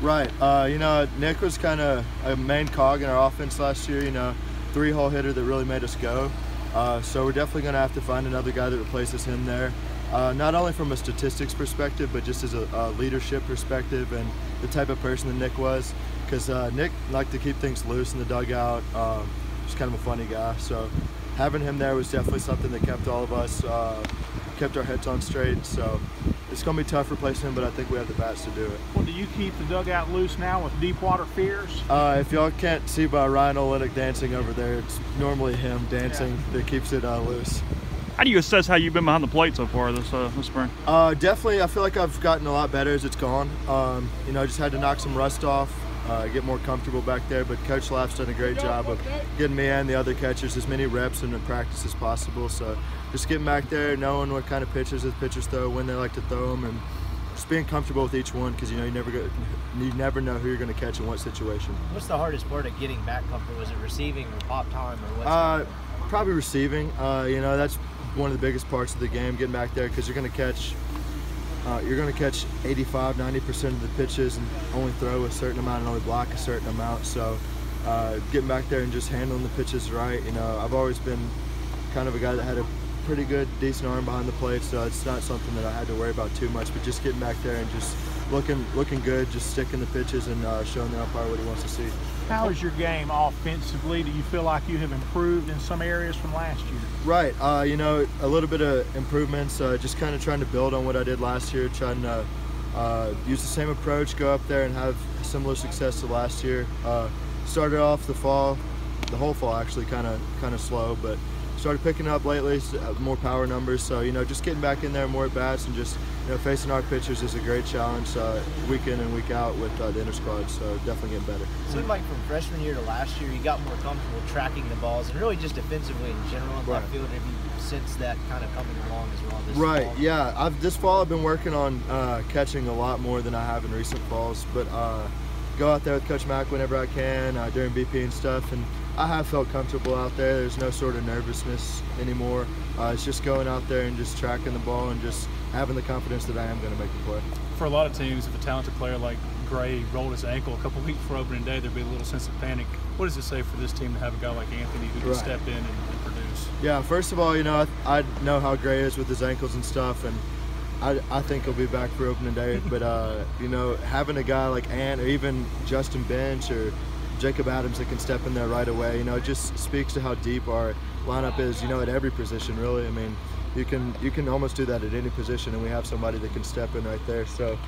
Right. You know, Nick was kind of a main cog in our offense last year. You know, 3-hole hitter that really made us go. So we're definitely going to have to find another guy that replaces him there. Not only from a statistics perspective, but just as a leadership perspective and the type of person that Nick was. Because Nick liked to keep things loose in the dugout. Just kind of a funny guy. So having him there was definitely something that kept all of us, kept our heads on straight. So it's going to be tough replacing him, but I think we have the bats to do it. Well, do you keep the dugout loose now with Deepwater Fears? If y'all can't see by Ryan Olenek dancing over there, it's normally him dancing that keeps it loose. How do you assess how you've been behind the plate so far this spring? Definitely, I feel like I've gotten a lot better as it's gone. You know, I just had to knock some rust off, get more comfortable back there, but Coach Lapp's done a great job of getting me and the other catchers as many reps in the practice as possible. So just getting back there, knowing what kind of pitches the pitchers throw, when they like to throw them, and just being comfortable with each one, because you know you never know who you're going to catch in what situation. What's the hardest part of getting back comfortable? Was it receiving or pop time or what's Probably receiving. You know, that's one of the biggest parts of the game, getting back there, because you're going to catch 85–90% of the pitches and only throw a certain amount and only block a certain amount. So getting back there and just handling the pitches right. You know, I've always been kind of a guy that had a pretty good, decent arm behind the plate, so it's not something that I had to worry about too much. But just getting back there and just looking good, just sticking the pitches and showing the umpire what he wants to see. How is your game offensively? Do you feel like you have improved in some areas from last year? Right. You know, a little bit of improvements. Just kind of trying to build on what I did last year, trying to use the same approach, go up there and have similar success to last year. Started off the whole fall actually kind of slow, but started picking up lately, more power numbers. So, you know, just getting back in there, more at bats, and just, you know, facing our pitchers is a great challenge week in and week out with the inner squad. So definitely getting better. It seemed like from freshman year to last year, you got more comfortable tracking the balls and really just defensively in general in left field. Have you sensed that kind of coming along as well this fall? Yeah. This fall I've been working on catching a lot more than I have in recent falls, but go out there with Coach Mack whenever I can during BP and stuff, and I have felt comfortable out there. There's no sort of nervousness anymore. It's just going out there and just tracking the ball and just having the confidence that I am going to make the play. For a lot of teams, if a talented player like Gray rolled his ankle a couple weeks before opening day, there'd be a little sense of panic. What does it say for this team to have a guy like Anthony who can step in and produce? Yeah, first of all, you know, I know how Gray is with his ankles and stuff, and I think he'll be back for opening day. But you know, having a guy like Ant or even Justin Bench or Jacob Adams that can step in there right away, you know, it just speaks to how deep our lineup is, you know, at every position really. I mean, you can almost do that at any position, and we have somebody that can step in right there. So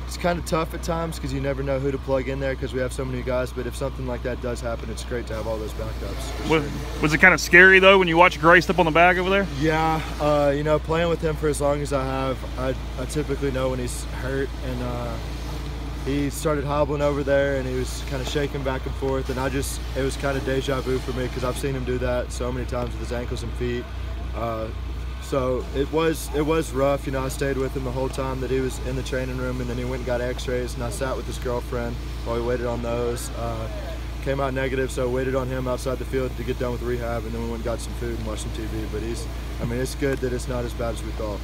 it's kind of tough at times because you never know who to plug in there because we have so many guys, but if something like that does happen, it's great to have all those backups. Was it kind of scary though when you watch Gray step on the bag over there? Yeah, you know, playing with him for as long as I have, I typically know when he's hurt, and he started hobbling over there and he was kind of shaking back and forth, and it was kind of deja vu for me because I've seen him do that so many times with his ankles and feet. So it was rough. You know, I stayed with him the whole time that he was in the training room, and then he went and got x-rays, and I sat with his girlfriend while we waited on those. Came out negative, so I waited on him outside the field to get done with rehab, and then we went and got some food and watched some TV. But it's good that it's not as bad as we thought.